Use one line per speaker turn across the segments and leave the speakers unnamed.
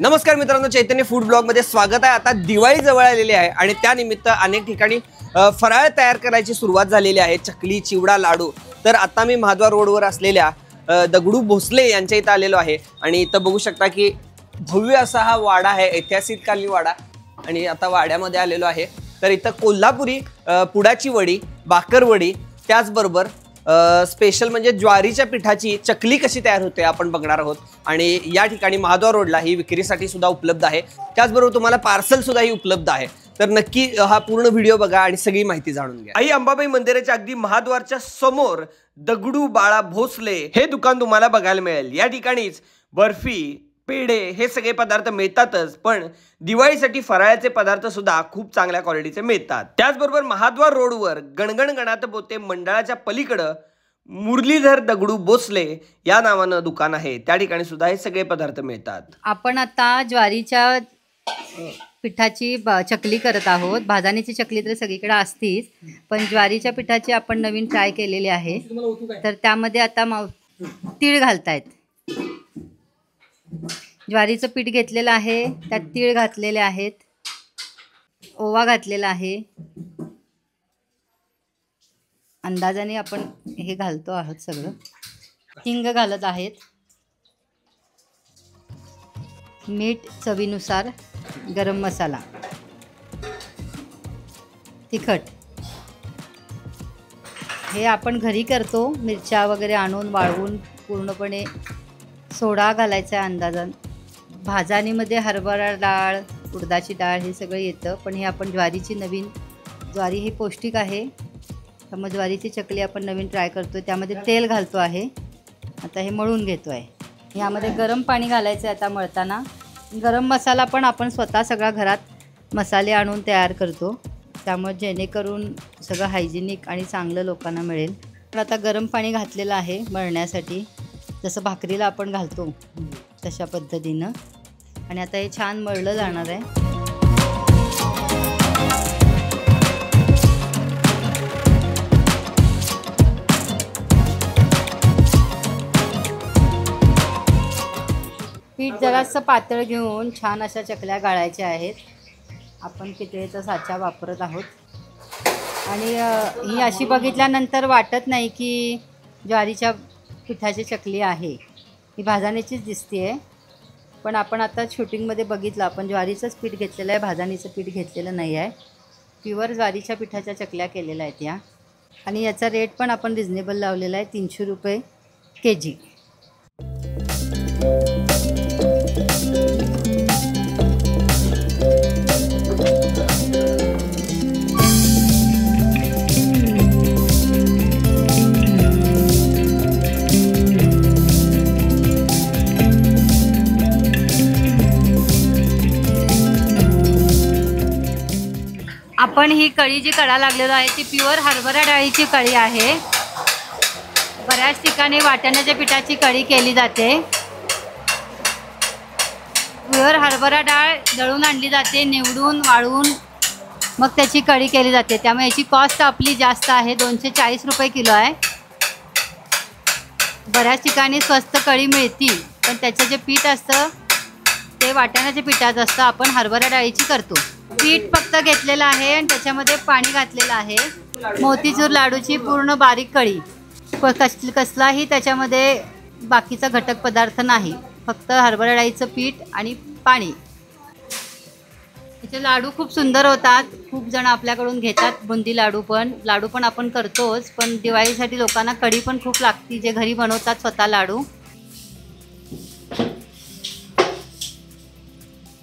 नमस्कार मित्रांनो, चैतन्य food blog मध्ये स्वागत आहे। आता दिवाळी जवळ आलेली आहे आणि त्यानिमित्त अनेक ठिकाणी फराळ तयार करायची सुरुवात झालेली आहे। चकली, चिवडा, लाडू। तर आता मी महाद्वार रोडवर असलेल्या दगडू भोसले यांच्या इथे आलेलो आहे आणि इथं बघू शकता की भव्य असा हा वाडा आहे, ऐतिहासिक कालीन वाडा। आणि आता वाड्यामध्ये आलेलो आहे। तर इथं कोल्हापुरी पुडाची वडी, भाकर वडी, त्याचबरोबर स्पेशल म्हणजे ज्वारीच्या पिठाची चकली कशी तयार होते आपण बघणार आहोत। आणि या ठिकाणी महाद्वार रोडला ही विक्रीसाठी सुद्धा उपलब्ध आहे। त्याचबरोबर तुम्हाला पार्सल सुद्धा ही उपलब्ध आहे। तर नक्की हा पूर्ण व्हिडिओ बघा आणि सगळी माहिती जाणून घ्या। आई अंबाबाई मंदिराच्या अगदी महाद्वारच्या समोर दगडू बाळा भोसले हे दुकान तुम्हाला बघायला मिळेल। या ठिकाणीच बर्फी, पेढे हे सगळे पदार्थ मिळतातच, पण दिवाळीसाठी फराळाचे पदार्थ सुद्धा खूप चांगल्या क्वालिटीचे मिळतात। त्याचबरोबर महाद्वार रोडवर गणगण गणात बोते मंडळाच्या पलीकडे मुरलीधर दगडू भोसले या नावानं दुकान आहे। त्या ठिकाणी सुद्धा हे सगळे पदार्थ मिळतात।
आपण आता ज्वारीच्या पिठाची चकली करत आहोत। भाजणीची चकली तर सगळीकडे असतीच, पण ज्वारीच्या पिठाची आपण नवीन ट्राय केलेली आहे। तर त्यामध्ये आता तीळ घालतायत। ज्वारीचं पीठ घेतलेलं आहे, त्यात तीळ घातलेले आहेत, ओवा घातलेला आहे, अंदाजाने आपण हे घालतो आहोत सगळं। हिंग घालत आहेत, मीठ चवीनुसार, गरम मसाला, तिखट हे आपण घरी करतो, मिरच्या वगैरे आणून वाळवून पूर्णपणे। सोडा घालायचा आहे अंदाजान। भाजणीमध्ये हरभरा डाळ, उडदाची डाळ हे सगळं येतं, पण हे आपण ज्वारीची नवीन, ज्वारी ही पौष्टिक आहे त्यामुळे ज्वारीची चकली आपण नवीन ट्राय करतो। त्यामध्ये तेल घालतो आहे, आता हे मळून घेतो आहे। यामध्ये गरम पाणी घालायचं आहे आता मळताना। गरम मसाला पण आपण स्वतः सगळा घरात मसाले आणून तयार करतो, त्यामुळे जेणेकरून सगळं हायजेनिक आणि चांगलं लोकांना मिळेल। तर आता गरम पाणी घातलेलं आहे मळण्यासाठी, जसं भाकरीला आपण घालतो तशा पद्धतीनं। आणि आता हे छान मळलं जाणार आहे। पीठ जरासं पातळ घेऊन छान अशा चकल्या गाळायच्या आहेत। आपण पितळेचा साचा वापरत आहोत आणि ही अशी बघितल्यानंतर वाटत नाही की ज्वारीच्या पिठाची चकली आहे, ही भाजणीचीच दिसते आहे। पण आपण आता शूटिंगमध्ये बघितलं, आपण ज्वारीचंच पीठ घेतलेलं आहे, भाजणीचं पीठ घेतलेलं नाही आहे। प्युअर ज्वारीच्या पिठाच्या चकल्या केलेल्या आहेत या। आणि याचा रेट पण आपण रिजनेबल लावलेला आहे, 300 रुपये kg। आपण ही कळी जी कडा लागलेलो आहे ती प्युअर हरभरा डाळीची कळी आहे। बऱ्याच ठिकाणी वाटाण्याच्या पिठाची कळी केली जाते। प्युअर हरभरा डाळ दळून आणली जाते, निवडून वाळवून मग त्याची कळी केली जाते, त्यामुळे याची कॉस्ट आपली जास्त आहे, 240 रुपये किलो आहे। बऱ्याच ठिकाणी स्वस्त कळी मिळती, पण त्याचं जे पीठ असतं ते वाटाण्याच्या पिठाचं असतं, आपण हरभरा डाळीची करतो। पीठ फक्त घेतलेलं आहे आणि त्याच्यामध्ये पाणी घातलेलं आहे। मोतीचूर लाडूची पूर्ण बारीक कळी, कसलाही त्याच्यामध्ये बाकीचा घटक पदार्थ नाही, फक्त हरभरा डाळीचं पीठ आणि पाणी। याचे लाडू खूप सुंदर होतात, खूप जण आपल्याकडून घेतात। बुंदी लाडू पण आपण करतोच, पण दिवाळीसाठी लोकांना कढी पण खूप लागती, जे घरी बनवतात स्वतः लाडू।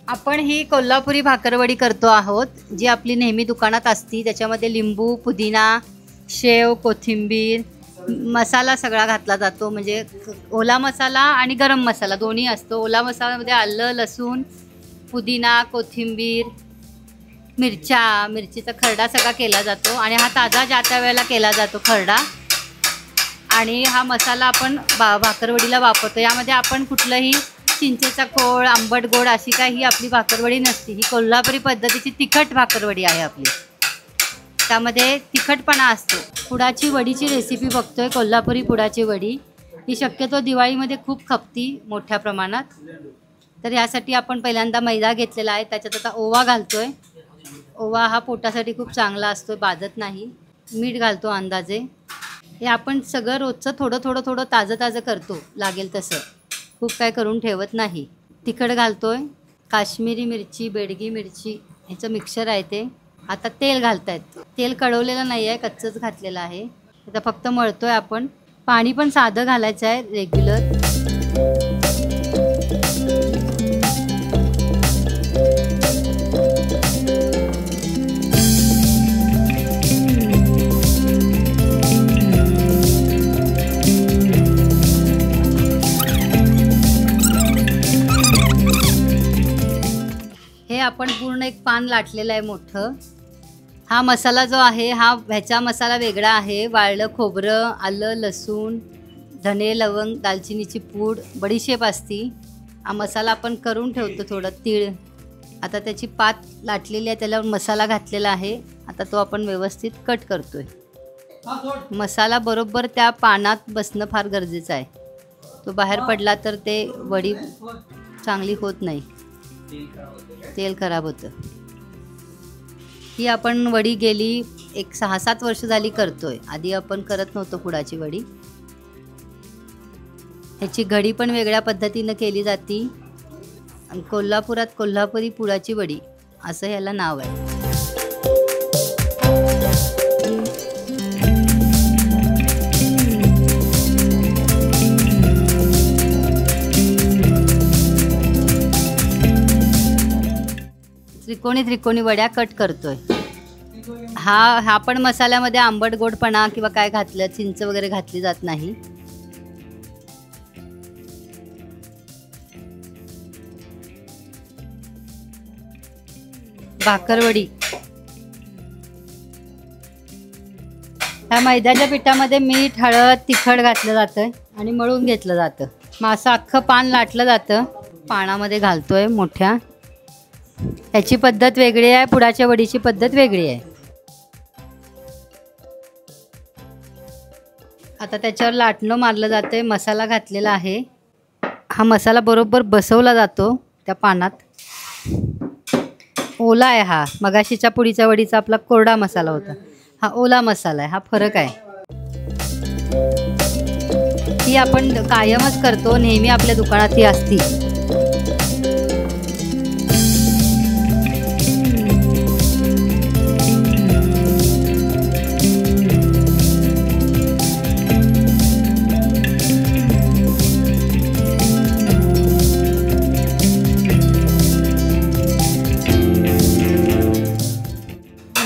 आपण ही कोल्हापुरी भाकरवडी करतो आहोत, जी आपली नेहमी दुकानात असती। त्याच्यामध्ये लिंबू, पुदिना, शेव, कोथिंबीर, मसाला सगळा घातला जातो, म्हणजे ओला मसाला आणि गरम मसाला दोन्ही असतो। ओला मसाल्यामध्ये आलं, लसूण, पुदिना, कोथिंबीर, मिरचीचा खरडा सगळा केला जातो आणि हा ताजा ज्या त्या वेळेला केला जातो खरडा। आणि हा मसाला आपण भाकरवडीला वापरतो। यामध्ये आपण कुठलंही चिंचेचा कोळ, आंबट गोड अशी काही आपली भाकरवडी नसते। ही कोल्हापुरी पद्धतीची तिखट भाकरवडी आहे आपली, त्यामध्ये तिखटपणा असतो। पुडाची वडीची रेसिपी बघतोय, कोल्हापुरी पुडाची वडी। ही शक्यतो दिवाळीमध्ये खूप खपती मोठ्या प्रमाणात। तर यासाठी आपण पहिल्यांदा मैदा घेतलेला आहे, त्याच्यात आता ओवा घालतोय. ओवा हा पोटासाठी खूप चांगला असतो, बाधत नाही. मीठ घालतो अंदाजे. हे आपण सगळं रोजचं थोडं थोडं ताजं करतो, लागेल तसं, खूप काय करून ठेवत नाही. तिखट घालतोय, काश्मीरी मिरची, बेडगी मिरची ह्याचं मिक्सर आहे ते. आता तेल घालतायत. तेल कढवलेलं नाही आहे, कच्चंच घातलेलं आहे. आता फक्त मळतोय आपण. पाणी पण साधं घालायचं आहे रेग्युलर. हे आपण पूर्ण एक पान लाटलेलं आहे मोठं. हा मसाला जो आहे हा ह्याचा मसाला वेगळा आहे. वाळलं खोबरं, आलं, लसूण, धने, लवंग, दालचिनीची पूड, बडीशेप असती. हा मसाला आपण करून ठेवतो. थोडं तीळ. आता त्याची पात लाटलेली आहे, त्याला मसाला घातलेला आहे. आता तो आपण व्यवस्थित कट करतोय. मसाला बरोबर त्या पानात बसणं फार गरजेचं आहे. तो बाहेर पडला तर ते वडी चांगली होत नाही, तेल खराब होतं. ही आपण वडी गेली एक 6-7 वर्ष झाली करतोय. आधी आपण करत नव्हतो पुडाची वडी. ह्याची घडी पण वेगळ्या पद्धतीनं केली जाती. आणि कोल्हापुरात कोल्हापुरी पुडाची वडी असं ह्याला नाव आहे. त्रिकोणी वड्या कट करतोय. हा पण मसाल्यामध्ये आंबट गोडपणा किंवा काय घातलं, चिंच वगैरे घातली जात नाही. भाकरवडी. ह्या मैद्याच्या पिठामध्ये मीठ, हळद, तिखट घातलं जातं आणि मळून घेतलं जातं. मग असं अख्खं पान लाटलं जातं. पानामध्ये घालतोय मोठ्या. त्याची पद्धत वेगळी आहे, पुडाच्या वडीची पद्धत वेगळी आहे. आता त्याच्यावर लाटणं मारलं जातंय. मसाला घातलेला आहे. हा मसाला बरोबर बसवला जातो त्या पानात. ओला आहे हा. मगाशीच्या पुडीच्या वडीचा आपला कोरडा मसाला होता, हा ओला मसाला आहे. हा फरक आहे. ही आपण कायमच करतो, नेहमी आपल्या दुकानात ही असती.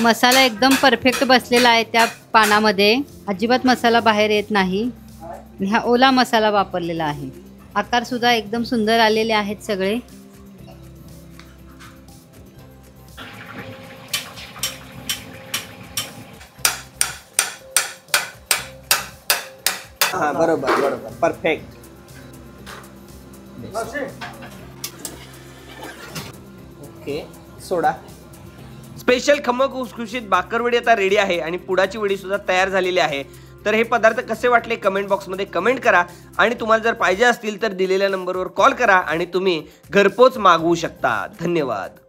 मसाला एकदम परफेक्ट बसलेला आहे त्या पानामध्ये. अजिबात मसाला बाहेर येत नाही. हा ओला मसाला वापरलेला आहे. आकार सुद्धा एकदम सुंदर आलेले आहेत सगळे.
हां, बरोबर परफेक्ट. ओके, सोडा. स्पेशल खमंग खुसखुशीत भाकरवडी आता रेडी आहे आणि पुडाची वडी सुद्धा तयार झालेली आहे. तर हे पदार्थ कसे वाटले कमेंट बॉक्समध्ये कमेंट करा. आणि तुम्हाला जर पाहिजे असतील तर दिलेल्या नंबरवर कॉल करा आणि तुम्ही घरपोच मागवू शकता. धन्यवाद.